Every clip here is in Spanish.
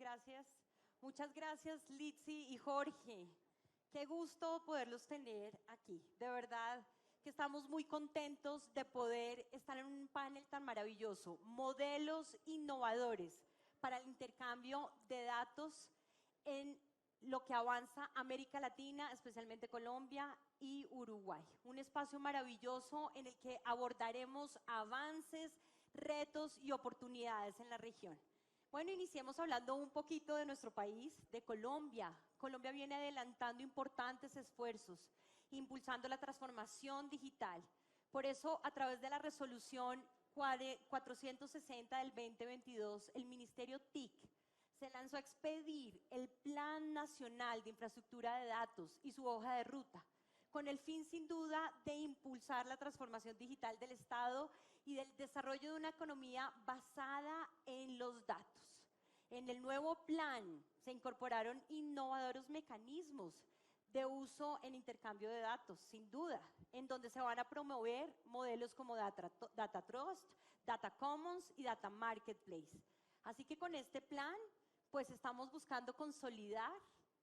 gracias. Muchas gracias, Litzy y Jorge. Qué gusto poderlos tener aquí. De verdad que estamos muy contentos de poder estar en un panel tan maravilloso. Modelos innovadores para el intercambio de datos en lo que avanza América Latina, especialmente Colombia y Uruguay. Un espacio maravilloso en el que abordaremos avances, retos y oportunidades en la región. Bueno, iniciemos hablando un poquito de nuestro país, de Colombia. Colombia viene adelantando importantes esfuerzos, impulsando la transformación digital. Por eso, a través de la resolución 460 del 2022, el Ministerio TIC se lanzó a expedir el Plan Nacional de Infraestructura de Datos y su hoja de ruta, con el fin sin duda de impulsar la transformación digital del Estado y del desarrollo de una economía basada en los datos. En el nuevo plan se incorporaron innovadores mecanismos de uso en intercambio de datos, sin duda, en donde se van a promover modelos como Data Trust, Data Commons y Data Marketplace. Así que con este plan, pues estamos buscando consolidar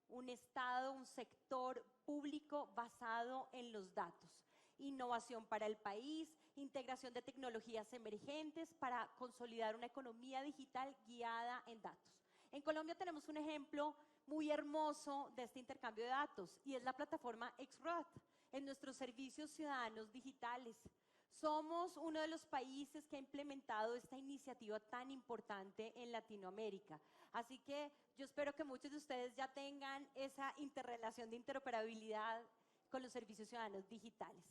un Estado, un sector público basado en los datos. Innovación para el país, integración de tecnologías emergentes para consolidar una economía digital guiada en datos. En Colombia tenemos un ejemplo muy hermoso de este intercambio de datos y es la plataforma XROAD en nuestros servicios ciudadanos digitales. Somos uno de los países que ha implementado esta iniciativa tan importante en Latinoamérica. Así que yo espero que muchos de ustedes ya tengan esa interrelación de interoperabilidad con los servicios ciudadanos digitales.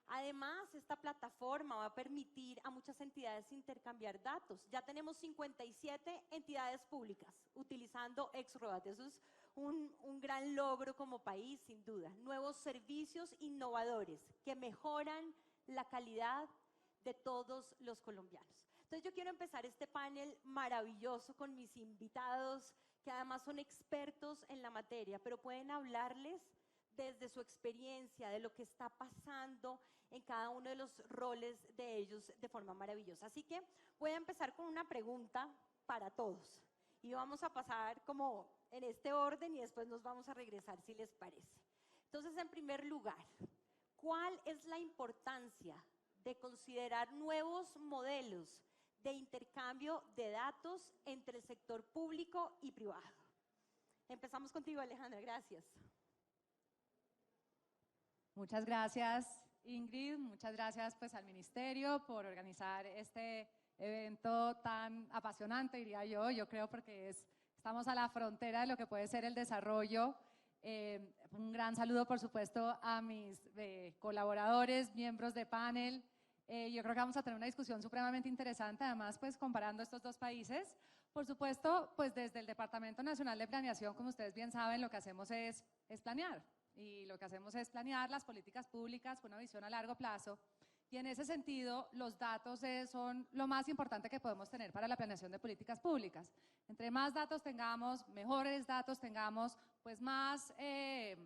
Además, esta plataforma va a permitir a muchas entidades intercambiar datos. Ya tenemos 57 entidades públicas utilizando XROAD. Eso es un gran logro como país, sin duda. Nuevos servicios innovadores que mejoran la calidad de todos los colombianos. Entonces yo quiero empezar este panel maravilloso con mis invitados, que además son expertos en la materia, pero pueden hablarles desde su experiencia, de lo que está pasando en cada uno de los roles de ellos de forma maravillosa. Así que voy a empezar con una pregunta para todos. Y vamos a pasar como en este orden y después nos vamos a regresar si les parece. Entonces, en primer lugar, ¿cuál es la importancia de considerar nuevos modelos de intercambio de datos entre el sector público y privado? Empezamos contigo, Alejandra, gracias. Muchas gracias, Ingrid. Muchas gracias pues, al Ministerio por organizar este evento tan apasionante, diría yo. Yo creo porque estamos a la frontera de lo que puede ser el desarrollo. Un gran saludo, por supuesto, a mis colaboradores, miembros de panel. Yo creo que vamos a tener una discusión supremamente interesante, además, pues comparando estos dos países. Por supuesto, pues desde el Departamento Nacional de Planeación, como ustedes bien saben, lo que hacemos es planear. Y lo que hacemos es planear las políticas públicas con una visión a largo plazo. Y en ese sentido, los datos son lo más importante que podemos tener para la planeación de políticas públicas. Entre más datos tengamos, mejores datos tengamos, pues más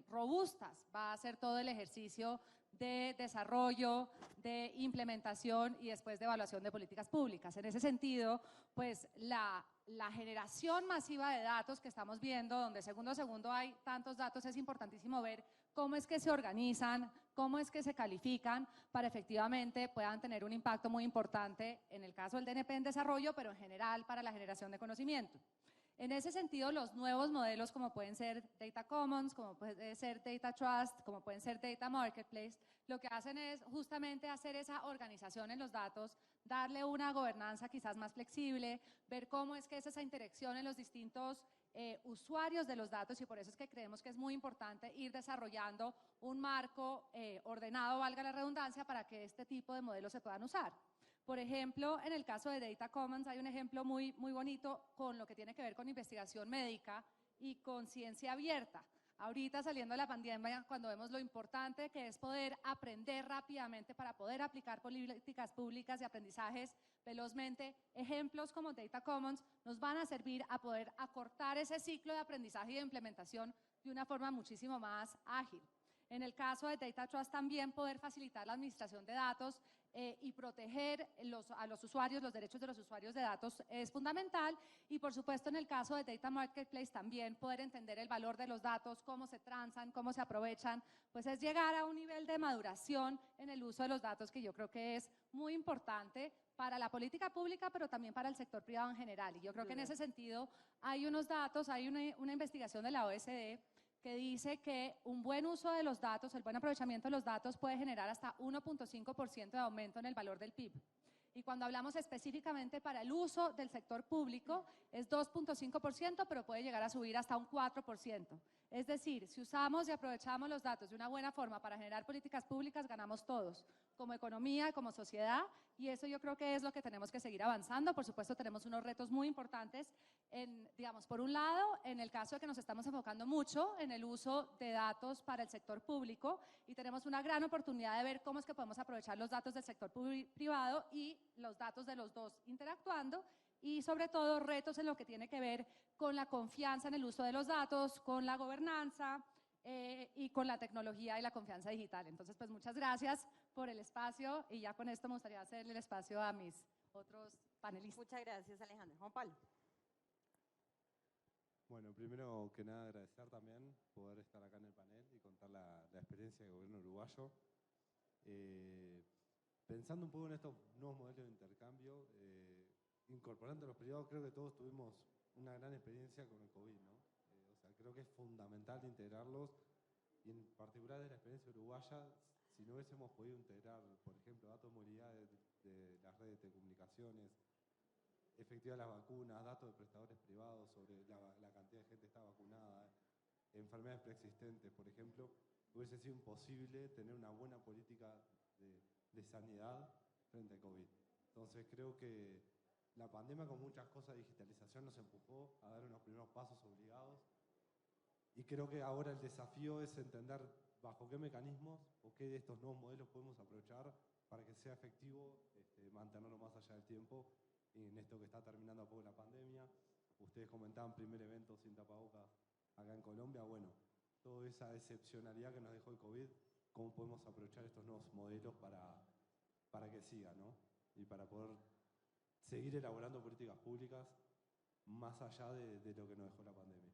robustas va a ser todo el ejercicio de desarrollo, de implementación y después de evaluación de políticas públicas. En ese sentido, pues la generación masiva de datos que estamos viendo, donde segundo a segundo hay tantos datos, es importantísimo ver cómo es que se organizan, cómo es que se califican para efectivamente puedan tener un impacto muy importante en el caso del DNP en desarrollo, pero en general para la generación de conocimiento. En ese sentido, los nuevos modelos como pueden ser Data Commons, como puede ser Data Trust, como pueden ser Data Marketplace, lo que hacen es justamente hacer esa organización en los datos, darle una gobernanza quizás más flexible, ver cómo es que es esa interacción en los distintos usuarios de los datos y por eso es que creemos que es muy importante ir desarrollando un marco ordenado, valga la redundancia, para que este tipo de modelos se puedan usar. Por ejemplo, en el caso de Data Commons hay un ejemplo muy bonito con lo que tiene que ver con investigación médica y con ciencia abierta. Ahorita saliendo de la pandemia, cuando vemos lo importante que es poder aprender rápidamente para poder aplicar políticas públicas y aprendizajes velozmente, ejemplos como Data Commons nos van a servir a poder acortar ese ciclo de aprendizaje y de implementación de una forma muchísimo más ágil. En el caso de Data Trust también poder facilitar la administración de datos y proteger a los usuarios, los derechos de los usuarios de datos es fundamental. Y por supuesto en el caso de Data Marketplace también poder entender el valor de los datos, cómo se transan, cómo se aprovechan, pues es llegar a un nivel de maduración en el uso de los datos que yo creo que es muy importante para la política pública, pero también para el sector privado en general. Y yo creo que en ese sentido hay unos datos, hay una investigación de la OECD que dice que un buen uso de los datos, el buen aprovechamiento de los datos puede generar hasta 1.5% de aumento en el valor del PIB. Y cuando hablamos específicamente para el uso del sector público es 2.5%, pero puede llegar a subir hasta un 4%. Es decir, si usamos y aprovechamos los datos de una buena forma para generar políticas públicas, ganamos todos, como economía, como sociedad, y eso yo creo que es lo que tenemos que seguir avanzando. Por supuesto, tenemos unos retos muy importantes, digamos, por un lado, en el caso de que nos estamos enfocando mucho en el uso de datos para el sector público, y tenemos una gran oportunidad de ver cómo es que podemos aprovechar los datos del sector privado y los datos de los dos interactuando, y sobre todo retos en lo que tiene que ver con la confianza en el uso de los datos, con la gobernanza y con la tecnología y la confianza digital. Entonces, pues muchas gracias por el espacio y ya con esto me gustaría hacerle el espacio a mis otros panelistas. Muchas gracias, Alejandra. Juan Pablo. Bueno, primero que nada agradecer también poder estar acá en el panel y contar la experiencia del gobierno uruguayo. Pensando un poco en estos nuevos modelos de intercambio, incorporando a los privados, creo que todos tuvimos una gran experiencia con el COVID, ¿no? O sea, creo que es fundamental integrarlos, y en particular de la experiencia uruguaya, si no hubiésemos podido integrar, por ejemplo, datos de movilidad de las redes de telecomunicaciones, efectividad de las vacunas, datos de prestadores privados sobre la cantidad de gente que está vacunada, enfermedades preexistentes, por ejemplo, hubiese sido imposible tener una buena política de sanidad frente al COVID. Entonces creo que la pandemia, con muchas cosas de digitalización, nos empujó a dar unos primeros pasos obligados, y creo que ahora el desafío es entender bajo qué mecanismos o qué de estos nuevos modelos podemos aprovechar para que sea efectivo mantenerlo más allá del tiempo en esto que está terminando a poco la pandemia. Ustedes comentaban primer evento sin tapabocas acá en Colombia. Bueno, toda esa excepcionalidad que nos dejó el COVID, cómo podemos aprovechar estos nuevos modelos para que siga, ¿no? Y para poder seguir elaborando políticas públicas más allá de lo que nos dejó la pandemia.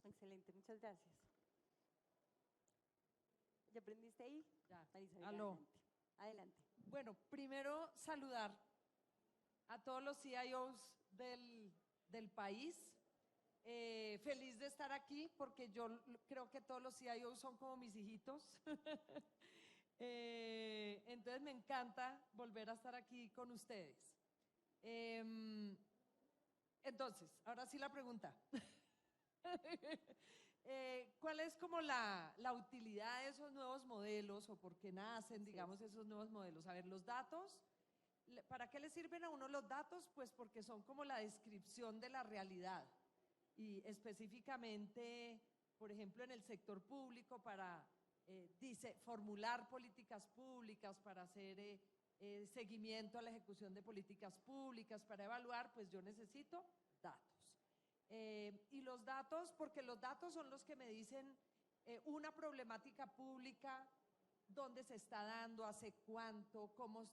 Excelente, muchas gracias. ¿Ya aprendiste ahí? Ya. Marisa, Aló. adelante. Adelante. Bueno, primero saludar a todos los CIOs del país. Feliz de estar aquí porque yo creo que todos los CIOs son como mis hijitos. Entonces me encanta volver a estar aquí con ustedes. Entonces, ahora sí la pregunta. ¿Cuál es como la utilidad de esos nuevos modelos, o por qué nacen, digamos, esos nuevos modelos? A ver, los datos, ¿para qué le sirven a uno los datos? Pues porque son como la descripción de la realidad, y específicamente, por ejemplo, en el sector público, para formular políticas públicas, para hacer seguimiento a la ejecución de políticas públicas, para evaluar, pues yo necesito datos. Y los datos, porque los datos son los que me dicen una problemática pública, dónde se está dando, hace cuánto, cómo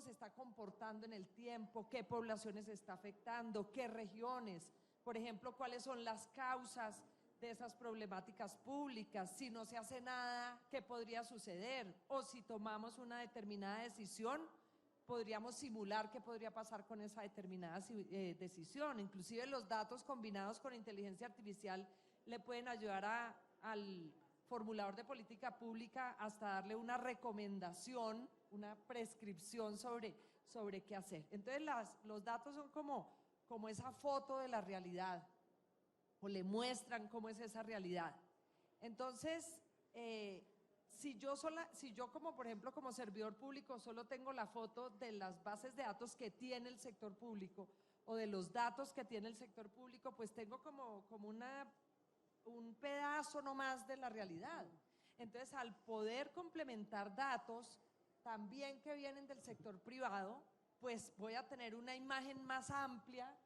se está comportando en el tiempo, qué poblaciones está afectando, qué regiones, por ejemplo, cuáles son las causas de esas problemáticas públicas, si no se hace nada, qué podría suceder, o si tomamos una determinada decisión, podríamos simular qué podría pasar con esa determinada decisión. Inclusive los datos combinados con inteligencia artificial le pueden ayudar al formulador de política pública hasta darle una recomendación, una prescripción sobre qué hacer. Entonces los datos son como esa foto de la realidad, o le muestran cómo es esa realidad. Entonces, si yo como, por ejemplo, como servidor público solo tengo la foto de las bases de datos que tiene el sector público, o de los datos que tiene el sector público, pues tengo como un pedazo nomás de la realidad. Entonces, al poder complementar datos también que vienen del sector privado, pues voy a tener una imagen más amplia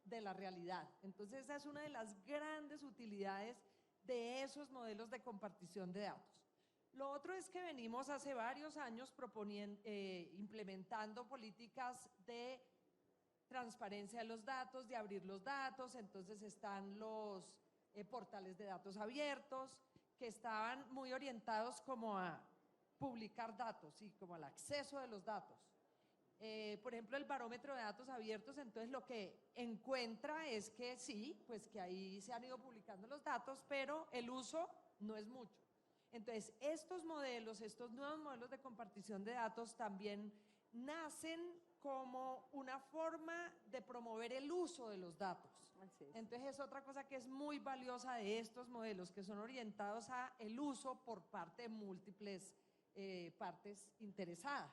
de la realidad. Entonces, esa es una de las grandes utilidades de esos modelos de compartición de datos. Lo otro es que venimos hace varios años implementando políticas de transparencia de los datos, de abrir los datos. Entonces están los portales de datos abiertos, que estaban muy orientados como a publicar datos y como al acceso de los datos. Por ejemplo, el barómetro de datos abiertos, entonces lo que encuentra es que sí, pues que ahí se han ido publicando los datos, pero el uso no es mucho. Entonces, estos modelos, estos nuevos modelos de compartición de datos también nacen como una forma de promover el uso de los datos. Entonces, es otra cosa que es muy valiosa de estos modelos, que son orientados a el uso por parte de múltiples partes interesadas.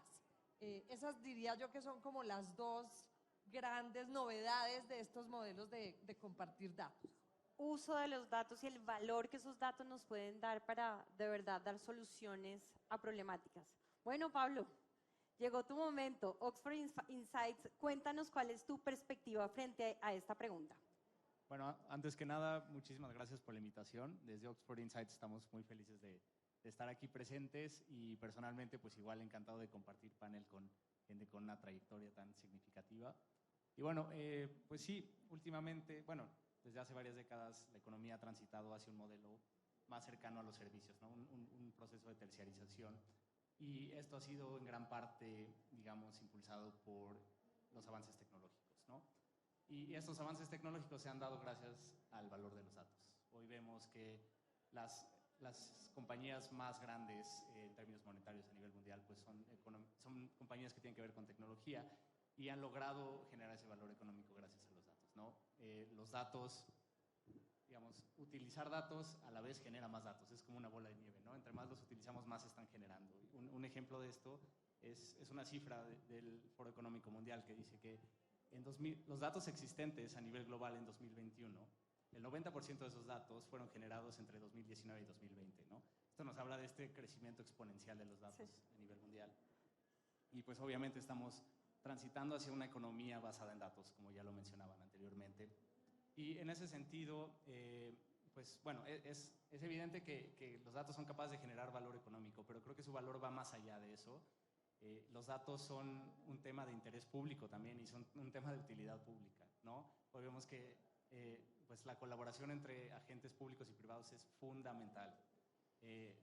Esas diría yo que son como las dos grandes novedades de estos modelos de compartir datos. Uso de los datos y el valor que esos datos nos pueden dar para de verdad dar soluciones a problemáticas. Bueno, Pablo, llegó tu momento. Oxford Insights, cuéntanos cuál es tu perspectiva frente a esta pregunta. Bueno, antes que nada, muchísimas gracias por la invitación. Desde Oxford Insights estamos muy felices de estar aquí presentes y personalmente pues igual encantado de compartir panel con gente con una trayectoria tan significativa. Y bueno, pues sí, últimamente, bueno, desde hace varias décadas la economía ha transitado hacia un modelo más cercano a los servicios, ¿no? Un proceso de terciarización. Y esto ha sido en gran parte, digamos, impulsado por los avances tecnológicos, ¿no? Y estos avances tecnológicos se han dado gracias al valor de los datos. Hoy vemos que las compañías más grandes en términos monetarios a nivel mundial pues son compañías que tienen que ver con tecnología y han logrado generar ese valor económico gracias a los datos, ¿no? Los datos, digamos, utilizar datos a la vez genera más datos, es como una bola de nieve, ¿no? Entre más los utilizamos, más están generando. Un ejemplo de esto es una cifra del Foro Económico Mundial que dice que los datos existentes a nivel global en 2021, el 90% de esos datos fueron generados entre 2019 y 2020, ¿no? Esto nos habla de este crecimiento exponencial de los datos a nivel mundial. Y pues obviamente estamos transitando hacia una economía basada en datos, como ya lo mencionaban anteriormente. Y en ese sentido, pues bueno, es evidente que los datos son capaces de generar valor económico, pero creo que su valor va más allá de eso. Los datos son un tema de interés público también y son un tema de utilidad pública, ¿no? Hoy vemos que pues la colaboración entre agentes públicos y privados es fundamental.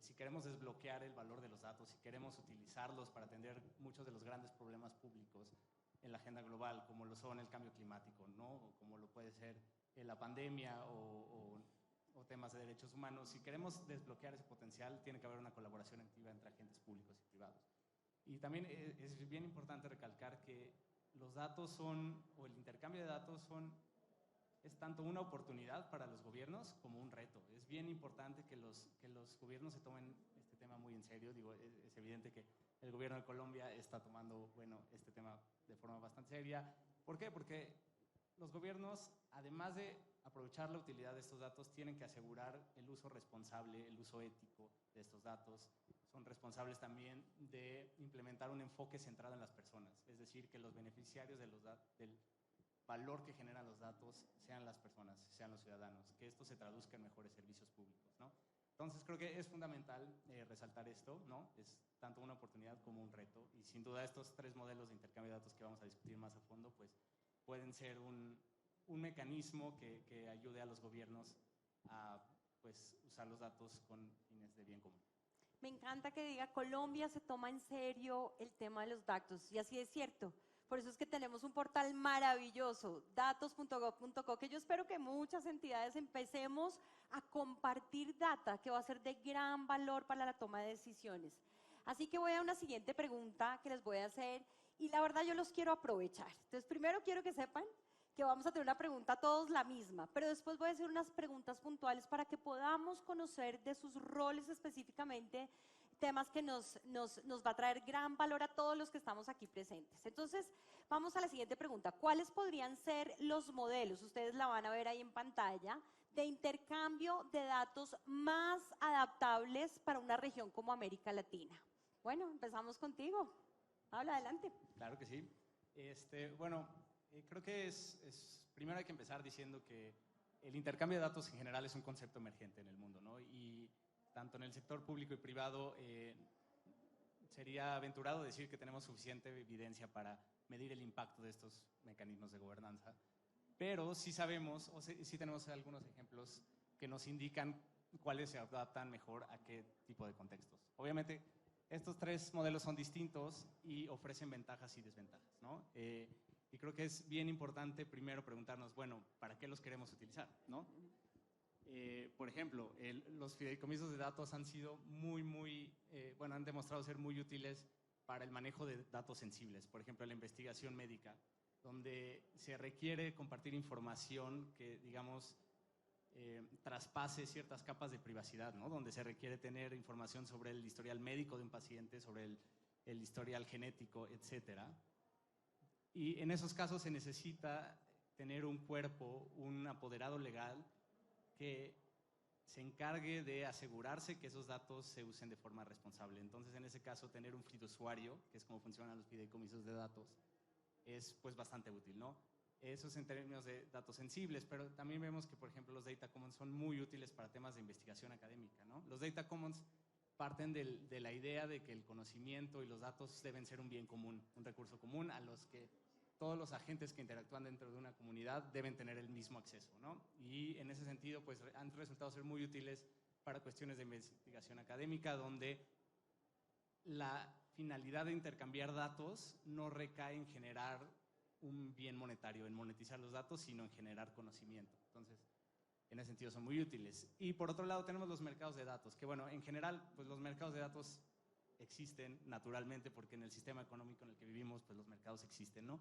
Si queremos desbloquear el valor de los datos, si queremos utilizarlos para atender muchos de los grandes problemas públicos en la agenda global, como lo son el cambio climático, ¿no? O como lo puede ser la pandemia o temas de derechos humanos, si queremos desbloquear ese potencial, tiene que haber una colaboración activa entre agentes públicos y privados. Y también es bien importante recalcar que los datos son, o el intercambio de datos es tanto una oportunidad para los gobiernos como un reto. Es bien importante que los gobiernos se tomen este tema muy en serio. Digo, es evidente que el gobierno de Colombia está tomando, bueno, este tema de forma bastante seria. ¿Por qué? Porque los gobiernos, además de aprovechar la utilidad de estos datos, tienen que asegurar el uso responsable, el uso ético de estos datos. Son responsables también de implementar un enfoque centrado en las personas, es decir, que los beneficiarios del valor que generan los datos sean las personas, sean los ciudadanos, que esto se traduzca en mejores servicios públicos, ¿no? Entonces creo que es fundamental resaltar esto, ¿no? Es tanto una oportunidad como un reto y sin duda estos tres modelos de intercambio de datos que vamos a discutir más a fondo pues pueden ser un mecanismo que ayude a los gobiernos a pues usar los datos con fines de bien común. Me encanta que diga Colombia se toma en serio el tema de los datos y así es cierto. Por eso es que tenemos un portal maravilloso, datos.gov.co, que yo espero que muchas entidades empecemos a compartir data, que va a ser de gran valor para la toma de decisiones. Así que voy a una siguiente pregunta que les voy a hacer y la verdad yo los quiero aprovechar. Entonces, primero quiero que sepan que vamos a tener una pregunta todos la misma, pero después voy a hacer unas preguntas puntuales para que podamos conocer de sus roles específicamente temas que nos va a traer gran valor a todos los que estamos aquí presentes. Entonces, vamos a la siguiente pregunta. ¿Cuáles podrían ser los modelos, ustedes la van a ver ahí en pantalla, de intercambio de datos más adaptables para una región como América Latina? Bueno, empezamos contigo. Habla, adelante. Claro que sí. Bueno, creo que primero hay que empezar diciendo que el intercambio de datos en general es un concepto emergente en el mundo, ¿no? Y tanto en el sector público y privado, sería aventurado decir que tenemos suficiente evidencia para medir el impacto de estos mecanismos de gobernanza, pero sí sabemos, o sí tenemos algunos ejemplos que nos indican cuáles se adaptan mejor a qué tipo de contextos. Obviamente, estos tres modelos son distintos y ofrecen ventajas y desventajas, ¿no? Y creo que es bien importante primero preguntarnos, bueno, ¿para qué los queremos utilizar, no? Por ejemplo, los fideicomisos de datos han sido han demostrado ser muy útiles para el manejo de datos sensibles. Por ejemplo, la investigación médica, donde se requiere compartir información que, digamos, traspase ciertas capas de privacidad, ¿no? Donde se requiere tener información sobre el historial médico de un paciente, sobre el historial genético, etcétera. Y en esos casos se necesita tener un cuerpo, un apoderado legal que se encargue de asegurarse que esos datos se usen de forma responsable. Entonces, en ese caso, tener un fiduciario, que es como funcionan los fideicomisos de datos, es pues bastante útil, ¿no? Eso es en términos de datos sensibles, pero también vemos que, por ejemplo, los data commons son muy útiles para temas de investigación académica, ¿no? Los data commons parten de la idea de que el conocimiento y los datos deben ser un bien común, un recurso común a los que todos los agentes que interactúan dentro de una comunidad deben tener el mismo acceso, ¿no? Y en ese sentido, pues han resultado ser muy útiles para cuestiones de investigación académica, donde la finalidad de intercambiar datos no recae en generar un bien monetario, en monetizar los datos, sino en generar conocimiento. Entonces, en ese sentido son muy útiles. Y por otro lado tenemos los mercados de datos, que bueno, en general, pues los mercados de datos existen naturalmente porque en el sistema económico en el que vivimos, pues los mercados existen, ¿no?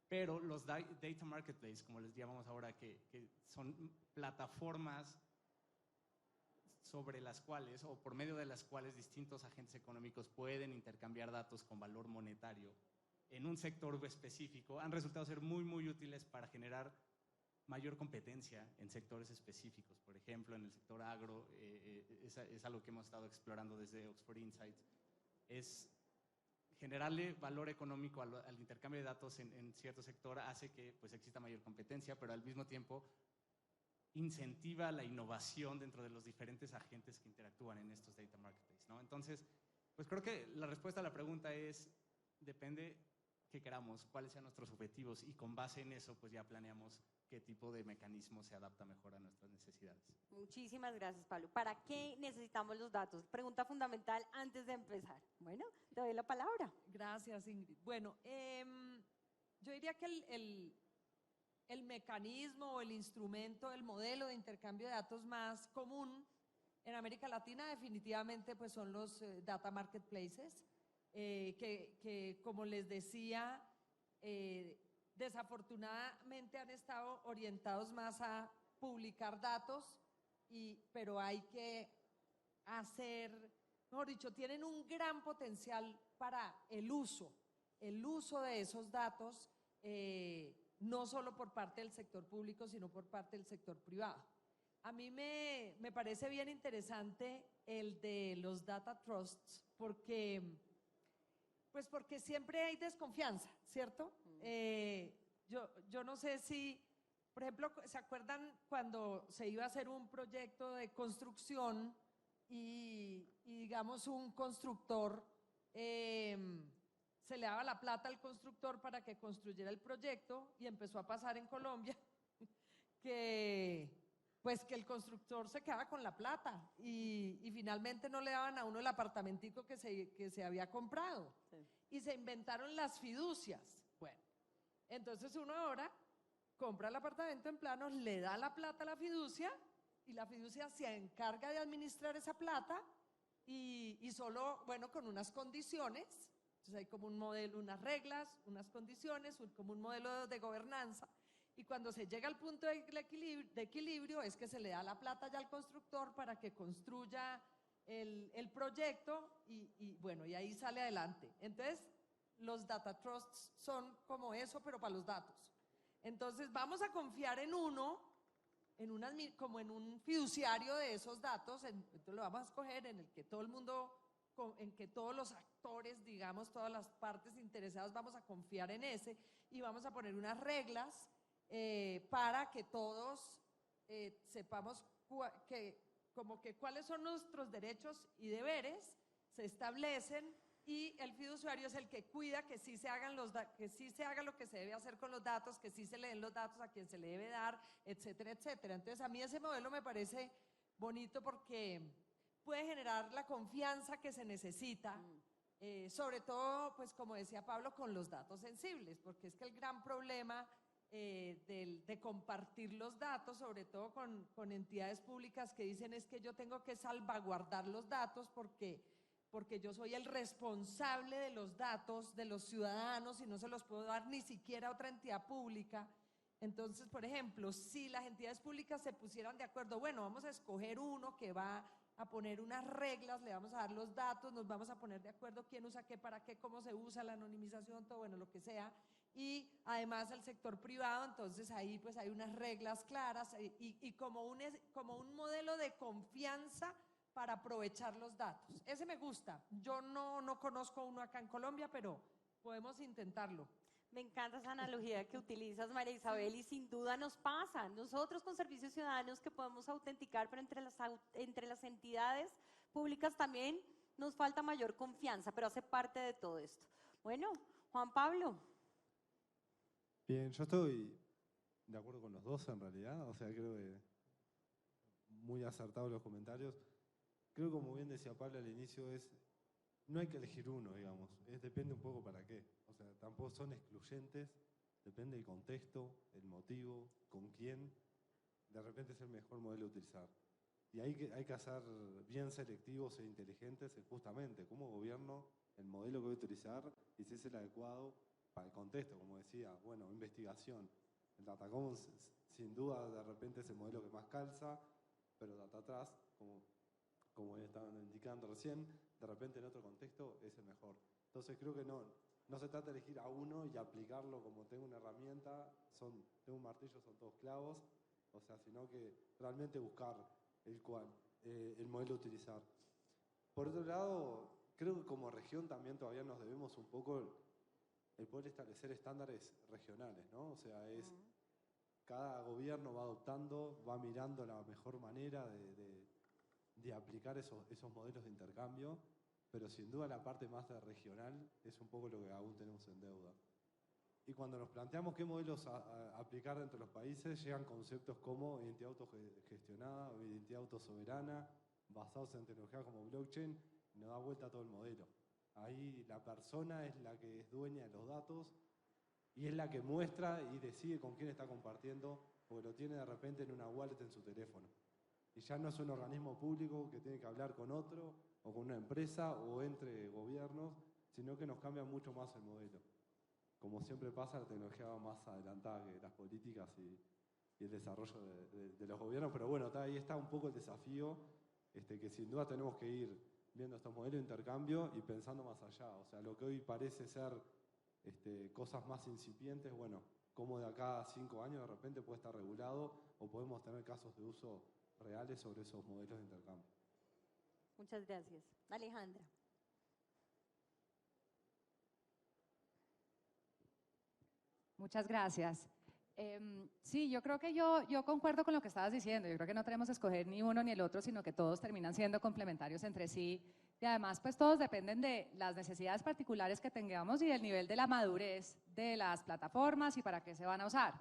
Pero los data marketplace, como les llamamos ahora, que son plataformas sobre las cuales, o por medio de las cuales distintos agentes económicos pueden intercambiar datos con valor monetario en un sector específico, han resultado ser muy útiles para generar mayor competencia en sectores específicos. Por ejemplo, en el sector agro, es algo que hemos estado explorando desde Oxford Insights, es generarle valor económico al intercambio de datos en cierto sector hace que pues exista mayor competencia, pero al mismo tiempo incentiva la innovación dentro de los diferentes agentes que interactúan en estos data marketplaces, ¿no? Entonces, pues creo que la respuesta a la pregunta es, depende qué queramos, cuáles sean nuestros objetivos y con base en eso pues ya planeamos qué tipo de mecanismo se adapta mejor a nuestras necesidades. Muchísimas gracias, Pablo. ¿Para qué necesitamos los datos? Pregunta fundamental antes de empezar. Bueno, te doy la palabra. Gracias, Ingrid. Bueno, yo diría que el mecanismo o el instrumento, el modelo de intercambio de datos más común en América Latina definitivamente pues son los data marketplaces, que como les decía, desafortunadamente han estado orientados más a publicar datos, pero hay que hacer, mejor dicho, tienen un gran potencial para el uso de esos datos, no solo por parte del sector público, sino por parte del sector privado. A mí me parece bien interesante el de los data trusts, porque siempre hay desconfianza, ¿cierto? Yo no sé si, por ejemplo, ¿se acuerdan cuando se iba a hacer un proyecto de construcción y digamos un constructor, se le daba la plata al constructor para que construyera el proyecto y empezó a pasar en Colombia que el constructor se quedaba con la plata y finalmente no le daban a uno el apartamentico que se había comprado? Sí. Y se inventaron las fiducias. Bueno, entonces uno ahora compra el apartamento en planos, le da la plata a la fiducia y la fiducia se encarga de administrar esa plata y solo, bueno, con unas condiciones. Entonces hay como un modelo, unas reglas, unas condiciones, como un modelo de gobernanza. Y cuando se llega al punto de equilibrio es que se le da la plata ya al constructor para que construya el proyecto y bueno, y ahí sale adelante. Entonces, los data trusts son como eso, pero para los datos. Entonces, vamos a confiar en uno, como en un fiduciario de esos datos, entonces lo vamos a escoger en el que todo el mundo, en que todos los actores, digamos, todas las partes interesadas vamos a confiar en ese y vamos a poner unas reglas para que todos sepamos como que cuáles son nuestros derechos y deberes, se establecen y el fiduciario es el que cuida que sí se hagan que sí se haga lo que se debe hacer con los datos, que sí se le den los datos a quien se le debe dar, etcétera, etcétera. Entonces a mí ese modelo me parece bonito porque puede generar la confianza que se necesita, sobre todo, pues como decía Pablo, con los datos sensibles, porque es que el gran problema de compartir los datos, sobre todo con entidades públicas que dicen es que yo tengo que salvaguardar los datos porque yo soy el responsable de los datos de los ciudadanos y no se los puedo dar ni siquiera a otra entidad pública. Entonces, por ejemplo, si las entidades públicas se pusieran de acuerdo, bueno, vamos a escoger uno que va a poner unas reglas, le vamos a dar los datos, nos vamos a poner de acuerdo quién usa qué, para qué, cómo se usa, la anonimización, todo, bueno, lo que sea. Y además el sector privado, entonces ahí pues hay unas reglas claras y como un modelo de confianza para aprovechar los datos. Ese me gusta. Yo no conozco uno acá en Colombia, pero podemos intentarlo. Me encanta esa analogía que utilizas, María Isabel, y sin duda nos pasa. Nosotros con Servicios Ciudadanos que podemos autenticar, pero entre las entidades públicas también nos falta mayor confianza, pero hace parte de todo esto. Bueno, Juan Pablo. Bien, yo estoy de acuerdo con los dos en realidad, o sea, creo que muy acertados los comentarios. Creo que como bien decía Pablo al inicio, no hay que elegir uno, digamos, depende un poco para qué. O sea, tampoco son excluyentes, depende del contexto, el motivo, con quién, de repente es el mejor modelo a utilizar. Y hay que ser bien selectivos e inteligentes justamente como gobierno, el modelo que voy a utilizar y si es el adecuado para el contexto, como decía, bueno, investigación. El Data Commons sin duda de repente es el modelo que más calza, pero Data Trust, como estaban indicando recién, de repente en otro contexto es el mejor. Entonces creo que no se trata de elegir a uno y aplicarlo como tengo una herramienta, tengo un martillo, son todos clavos, o sea, sino que realmente buscar el modelo a utilizar. Por otro lado, creo que como región también todavía nos debemos un poco el poder establecer estándares regionales, ¿no? O sea, cada gobierno va adoptando, va mirando la mejor manera de aplicar esos modelos de intercambio, pero sin duda la parte más regional es un poco lo que aún tenemos en deuda. Y cuando nos planteamos qué modelos aplicar dentro de los países, llegan conceptos como identidad autogestionada o identidad autosoberana, basados en tecnologías como blockchain, y nos da vuelta a todo el modelo. Ahí la persona es la que es dueña de los datos y es la que muestra y decide con quién está compartiendo, porque lo tiene de repente en una wallet en su teléfono. Y ya no es un organismo público que tiene que hablar con otro, o con una empresa, o entre gobiernos, sino que nos cambia mucho más el modelo. Como siempre pasa, la tecnología va más adelantada que las políticas y el desarrollo de los gobiernos, pero bueno, ahí está un poco el desafío, que sin duda tenemos que ir viendo estos modelos de intercambio y pensando más allá. O sea, lo que hoy parece ser cosas más incipientes, bueno, como de acá a 5 años de repente puede estar regulado o podemos tener casos de uso reales sobre esos modelos de intercambio. Muchas gracias. Alejandra. Muchas gracias. Sí, yo creo que yo concuerdo con lo que estabas diciendo. Yo creo que no tenemos que escoger ni uno ni el otro, sino que todos terminan siendo complementarios entre sí. Y además, pues todos dependen de las necesidades particulares que tengamos y del nivel de la madurez de las plataformas y para qué se van a usar.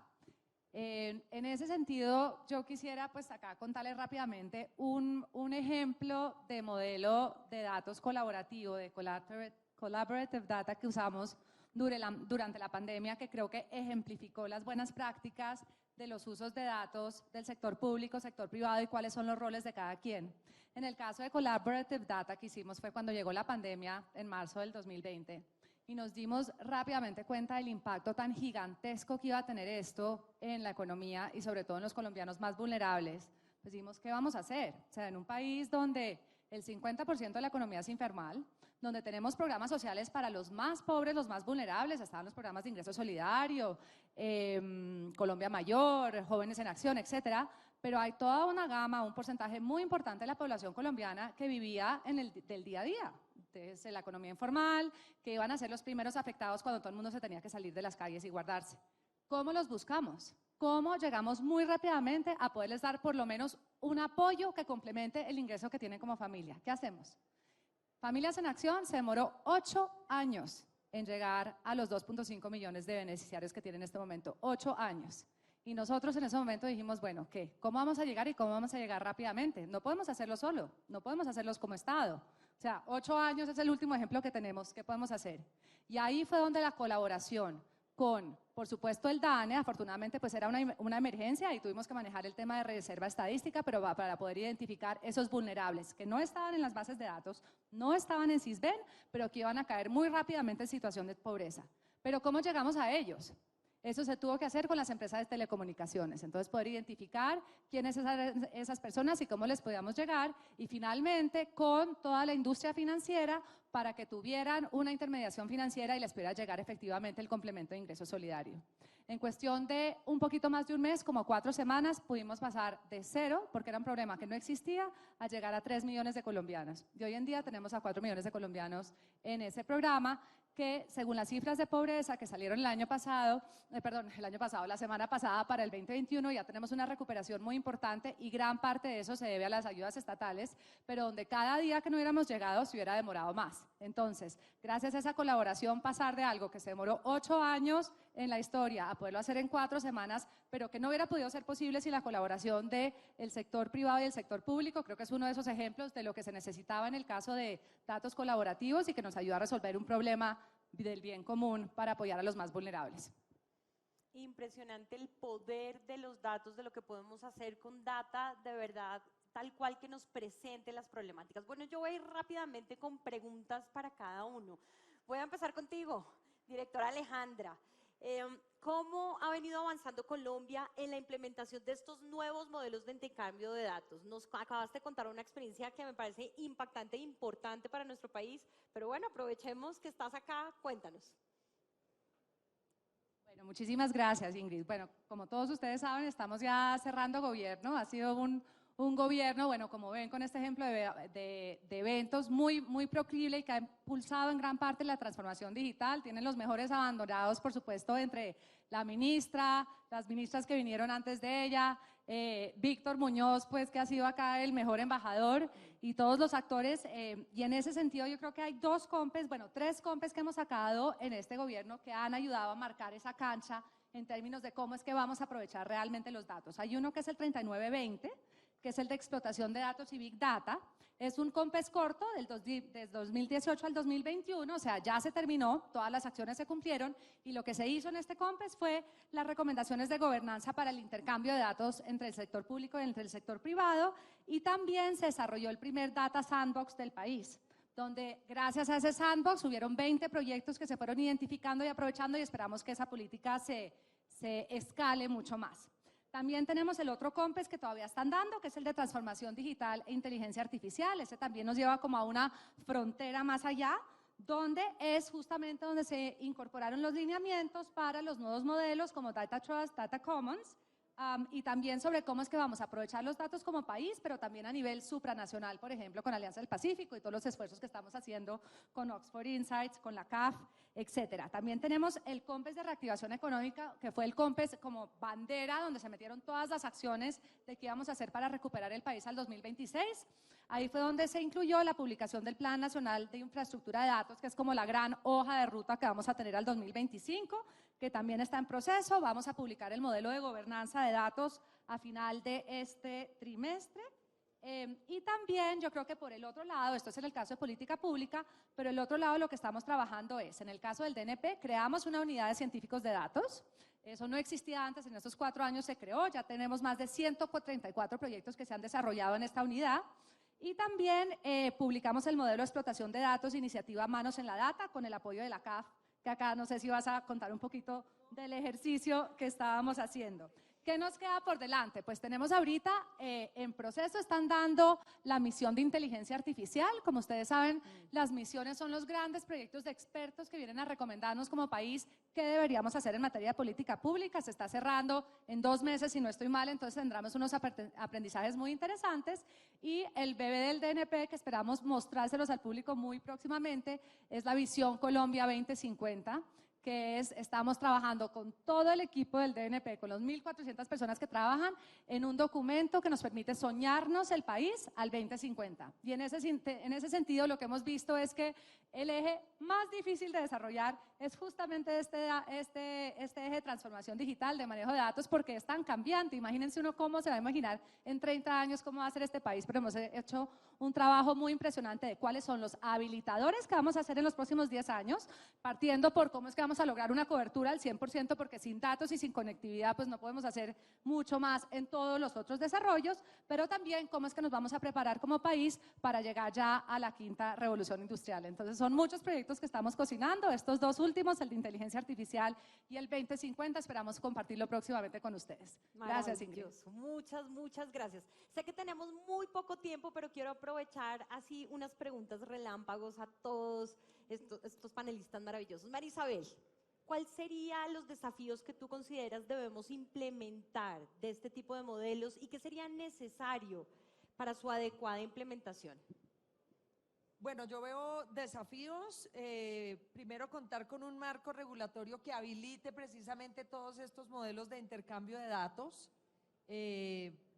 En ese sentido, yo quisiera pues acá contarles rápidamente un ejemplo de modelo de datos colaborativo, de collaborative data que usamos durante la pandemia, que creo que ejemplificó las buenas prácticas de los usos de datos del sector público, sector privado y cuáles son los roles de cada quien. En el caso de collaborative data que hicimos fue cuando llegó la pandemia en marzo del 2020 y nos dimos rápidamente cuenta del impacto tan gigantesco que iba a tener esto en la economía y sobre todo en los colombianos más vulnerables. Pues dijimos, ¿qué vamos a hacer? O sea, en un país donde el 50% de la economía es informal, donde tenemos programas sociales para los más pobres, los más vulnerables, estaban los programas de ingreso solidario, Colombia Mayor, Jóvenes en Acción, etcétera, pero hay toda una gama, un porcentaje muy importante de la población colombiana que vivía del día a día, desde la economía informal, que iban a ser los primeros afectados cuando todo el mundo se tenía que salir de las calles y guardarse. ¿Cómo los buscamos? cómo llegamos muy rápidamente a poderles dar por lo menos un apoyo que complemente el ingreso que tienen como familia. ¿Qué hacemos? Familias en Acción se demoró 8 años en llegar a los 2.5 millones de beneficiarios que tiene en este momento, 8 años. Y nosotros en ese momento dijimos, bueno, ¿qué? ¿Cómo vamos a llegar y cómo vamos a llegar rápidamente? No podemos hacerlo solo, no podemos hacerlos como Estado. O sea, 8 años es el último ejemplo que tenemos, ¿qué podemos hacer? Y ahí fue donde la colaboración con, por supuesto, el DANE, afortunadamente pues era una emergencia y tuvimos que manejar el tema de reserva estadística, pero para poder identificar esos vulnerables que no estaban en las bases de datos, no estaban en Sisbén, pero que iban a caer muy rápidamente en situación de pobreza. Pero ¿cómo llegamos a ellos? Eso se tuvo que hacer con las empresas de telecomunicaciones, entonces poder identificar quiénes esas personas y cómo les podíamos llegar, y finalmente con toda la industria financiera para que tuvieran una intermediación financiera y les pudiera llegar efectivamente el complemento de ingreso solidario. En cuestión de un poquito más de un mes, como 4 semanas, pudimos pasar de 0, porque era un problema que no existía, a llegar a 3 millones de colombianos. Y hoy en día tenemos a 4 millones de colombianos en ese programa, que según las cifras de pobreza que salieron la semana pasada para el 2021, ya tenemos una recuperación muy importante y gran parte de eso se debe a las ayudas estatales, pero donde cada día que no hubiéramos llegado se hubiera demorado más. Entonces, gracias a esa colaboración, pasar de algo que se demoró 8 años en la historia a poderlo hacer en 4 semanas, pero que no hubiera podido ser posible sin la colaboración del sector privado y el sector público, creo que es uno de esos ejemplos de lo que se necesitaba en el caso de datos colaborativos y que nos ayuda a resolver un problema del bien común para apoyar a los más vulnerables. Impresionante el poder de los datos, de lo que podemos hacer con data, de verdad, tal cual que nos presente las problemáticas. Bueno, yo voy a ir rápidamente con preguntas para cada uno. Voy a empezar contigo, directora Alejandra. ¿Cómo ha venido avanzando Colombia en la implementación de estos nuevos modelos de intercambio de datos? Nos acabas de contar una experiencia que me parece impactante e importante para nuestro país, pero bueno, aprovechemos que estás acá, cuéntanos. Bueno, muchísimas gracias, Ingrid. Bueno, como todos ustedes saben, estamos ya cerrando gobierno, ha sido un gobierno, bueno, como ven con este ejemplo de eventos muy proclive y que ha impulsado en gran parte la transformación digital. Tienen los mejores abandonados, por supuesto, entre la ministra, las ministras que vinieron antes de ella, Víctor Muñoz, pues que ha sido acá el mejor embajador, y todos los actores, y en ese sentido yo creo que hay 3 COMPES que hemos sacado en este gobierno que han ayudado a marcar esa cancha en términos de cómo es que vamos a aprovechar realmente los datos. Hay uno que es el 3920, que es el de explotación de datos y Big Data. Es un COMPES corto desde 2018 al 2021, o sea, ya se terminó, todas las acciones se cumplieron, y lo que se hizo en este COMPES fue las recomendaciones de gobernanza para el intercambio de datos entre el sector público y entre el sector privado, y también se desarrolló el primer Data Sandbox del país, donde gracias a ese sandbox hubieron 20 proyectos que se fueron identificando y aprovechando, y esperamos que esa política se escale mucho más. También tenemos el otro COMPES que todavía están dando, que es el de transformación digital e inteligencia artificial. Ese también nos lleva como a una frontera más allá, donde es justamente donde se incorporaron los lineamientos para los nuevos modelos como Data Trust, Data Commons, y también sobre cómo es que vamos a aprovechar los datos como país, pero también a nivel supranacional, por ejemplo, con Alianza del Pacífico y todos los esfuerzos que estamos haciendo con Oxford Insights, con la CAF, etcétera. También tenemos el COMPES de reactivación económica, que fue el COMPES como bandera, donde se metieron todas las acciones de qué íbamos a hacer para recuperar el país al 2026. Ahí fue donde se incluyó la publicación del Plan Nacional de Infraestructura de Datos, que es como la gran hoja de ruta que vamos a tener al 2025, que también está en proceso. Vamos a publicar el modelo de gobernanza de datos a final de este trimestre. Y también yo creo que por el otro lado, esto es en el caso de política pública, pero el otro lado lo que estamos trabajando es, en el caso del DNP, creamos una unidad de científicos de datos. Eso no existía antes, en estos 4 años se creó, ya tenemos más de 134 proyectos que se han desarrollado en esta unidad. Y también publicamos el modelo de explotación de datos, iniciativa Manos en la Data, con el apoyo de la CAF, que acá no sé si vas a contar un poquito del ejercicio que estábamos haciendo. ¿Qué nos queda por delante? Pues tenemos ahorita en proceso, están dando la misión de inteligencia artificial. Como ustedes saben, las misiones son los grandes proyectos de expertos que vienen a recomendarnos como país qué deberíamos hacer en materia de política pública. Se está cerrando en 2 meses, si no estoy mal, entonces tendremos unos aprendizajes muy interesantes. Y el bebé del DNP, que esperamos mostrárselos al público muy próximamente, es la Visión Colombia 2050, que es, estamos trabajando con todo el equipo del DNP, con los 1.400 personas que trabajan, en un documento que nos permite soñarnos el país al 2050. Y en ese sentido lo que hemos visto es que el eje más difícil de desarrollar es justamente este eje de transformación digital, de manejo de datos, porque es tan cambiante. Imagínense uno cómo se va a imaginar en 30 años cómo va a ser este país, pero hemos hecho un trabajo muy impresionante de cuáles son los habilitadores que vamos a hacer en los próximos 10 años, partiendo por cómo es que vamos a lograr una cobertura al 100%, porque sin datos y sin conectividad pues no podemos hacer mucho más en todos los otros desarrollos, pero también cómo es que nos vamos a preparar como país para llegar ya a la quinta revolución industrial. Entonces son muchos proyectos que estamos cocinando, estos dos últimos, el de inteligencia artificial y el 2050, esperamos compartirlo próximamente con ustedes. Gracias, Ingrid. Muchas gracias. Sé que tenemos muy poco tiempo, pero quiero aprovechar así unas preguntas relámpagos a todos estos panelistas maravillosos. María Isabel, ¿cuáles serían los desafíos que tú consideras debemos implementar de este tipo de modelos y qué sería necesario para su adecuada implementación? Bueno, yo veo desafíos, primero contar con un marco regulatorio que habilite precisamente todos estos modelos de intercambio de datos,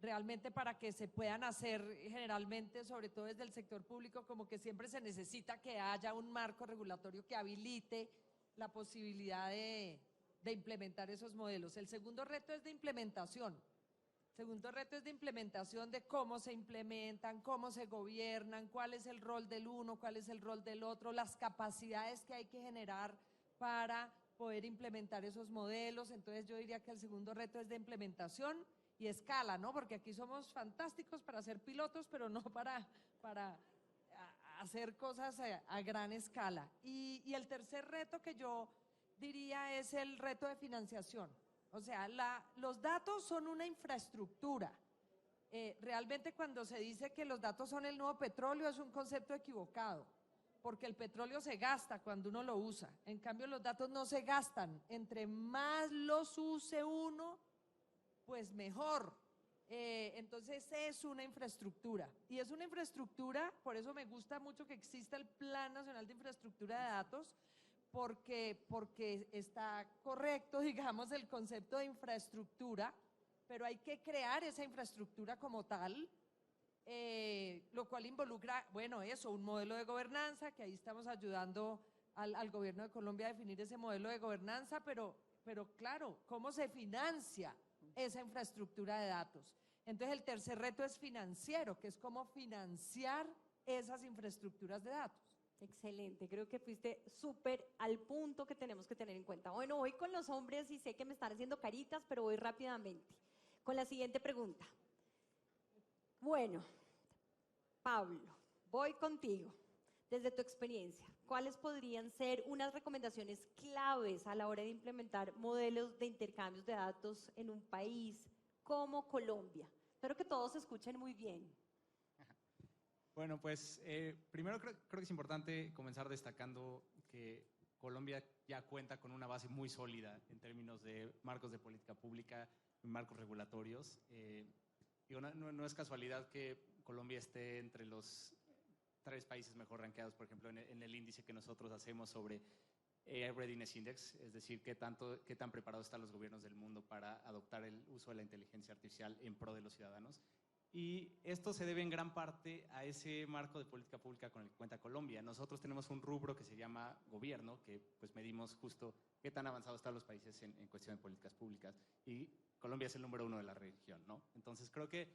realmente para que se puedan hacer generalmente, sobre todo desde el sector público, como que siempre se necesita que haya un marco regulatorio que habilite la posibilidad de implementar esos modelos. El segundo reto es de implementación. Segundo reto es de implementación, de cómo se implementan, cómo se gobiernan, cuál es el rol del uno, cuál es el rol del otro, las capacidades que hay que generar para poder implementar esos modelos. Entonces yo diría que el segundo reto es de implementación y escala, ¿no? Porque aquí somos fantásticos para ser pilotos, pero no para hacer cosas a gran escala. Y el tercer reto que yo diría es el reto de financiación. O sea, los datos son una infraestructura. Realmente cuando se dice que los datos son el nuevo petróleo es un concepto equivocado, porque el petróleo se gasta cuando uno lo usa. En cambio, los datos no se gastan. Entre más los use uno, pues mejor. Entonces es una infraestructura. Y es una infraestructura, por eso me gusta mucho que exista el Plan Nacional de Infraestructura de Datos, porque está correcto, digamos, el concepto de infraestructura, pero hay que crear esa infraestructura como tal, lo cual involucra, bueno, eso, un modelo de gobernanza, que ahí estamos ayudando al gobierno de Colombia a definir ese modelo de gobernanza, pero claro, ¿cómo se financia esa infraestructura de datos? Entonces el tercer reto es financiero, que es cómo financiar esas infraestructuras de datos. Excelente, creo que fuiste súper al punto que tenemos que tener en cuenta. Bueno, voy con los hombres y sé que me están haciendo caritas, pero voy rápidamente con la siguiente pregunta. Bueno, Pablo, voy contigo. Desde tu experiencia, ¿cuáles podrían ser unas recomendaciones claves a la hora de implementar modelos de intercambios de datos en un país como Colombia? Espero que todos se escuchen muy bien. Bueno, pues primero creo que es importante comenzar destacando que Colombia ya cuenta con una base muy sólida en términos de marcos de política pública y marcos regulatorios. No es casualidad que Colombia esté entre los 3 países mejor rankeados, por ejemplo, en el índice que nosotros hacemos sobre AI Readiness Index, es decir, qué tan preparados están los gobiernos del mundo para adoptar el uso de la inteligencia artificial en pro de los ciudadanos. Y esto se debe en gran parte a ese marco de política pública con el que cuenta Colombia. Nosotros tenemos un rubro que se llama gobierno, que pues medimos justo qué tan avanzados están los países en cuestión de políticas públicas. Y Colombia es el número 1 de la región, ¿no? Entonces creo que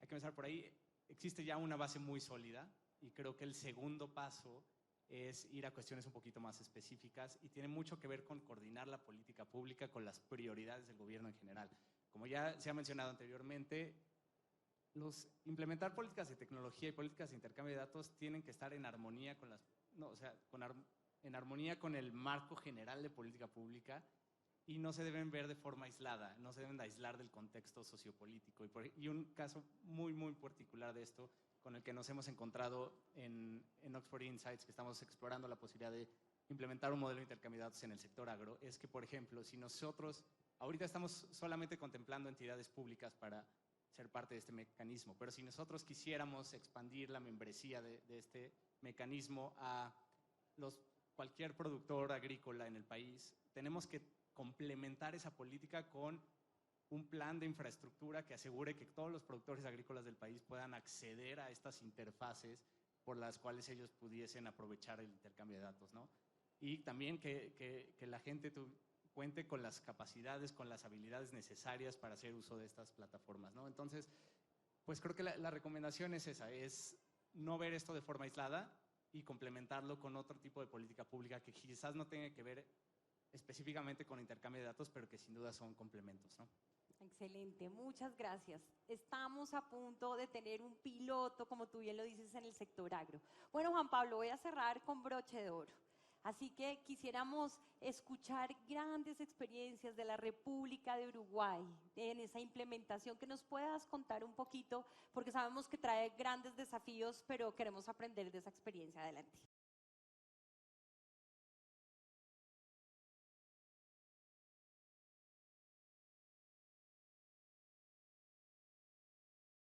hay que empezar por ahí. Existe ya una base muy sólida y creo que el segundo paso es ir a cuestiones un poquito más específicas y tiene mucho que ver con coordinar la política pública con las prioridades del gobierno en general. Como ya se ha mencionado anteriormente, implementar políticas de tecnología y políticas de intercambio de datos tienen que estar en armonía con en armonía con el marco general de política pública y no se deben ver de forma aislada, no se deben aislar del contexto sociopolítico. Y un caso muy, muy particular de esto, con el que nos hemos encontrado en Oxford Insights, que estamos explorando la posibilidad de implementar un modelo de intercambio de datos en el sector agro, es que, por ejemplo, si nosotros, ahorita estamos solamente contemplando entidades públicas para ser parte de este mecanismo, pero si nosotros quisiéramos expandir la membresía de este mecanismo a los cualquier productor agrícola en el país, tenemos que complementar esa política con un plan de infraestructura que asegure que todos los productores agrícolas del país puedan acceder a estas interfaces por las cuales ellos pudiesen aprovechar el intercambio de datos, ¿no? Y también que la gente cuente con las capacidades, con las habilidades necesarias para hacer uso de estas plataformas, ¿no? Entonces, pues creo que la recomendación es esa, es no ver esto de forma aislada y complementarlo con otro tipo de política pública que quizás no tenga que ver específicamente con intercambio de datos, pero que sin duda son complementos, ¿no? Excelente, muchas gracias. Estamos a punto de tener un piloto, como tú bien lo dices, en el sector agro. Bueno, Juan Pablo, voy a cerrar con broche de oro. Así que quisiéramos escuchar grandes experiencias de la República de Uruguay en esa implementación, que nos puedas contar un poquito, porque sabemos que trae grandes desafíos, pero queremos aprender de esa experiencia. Adelante.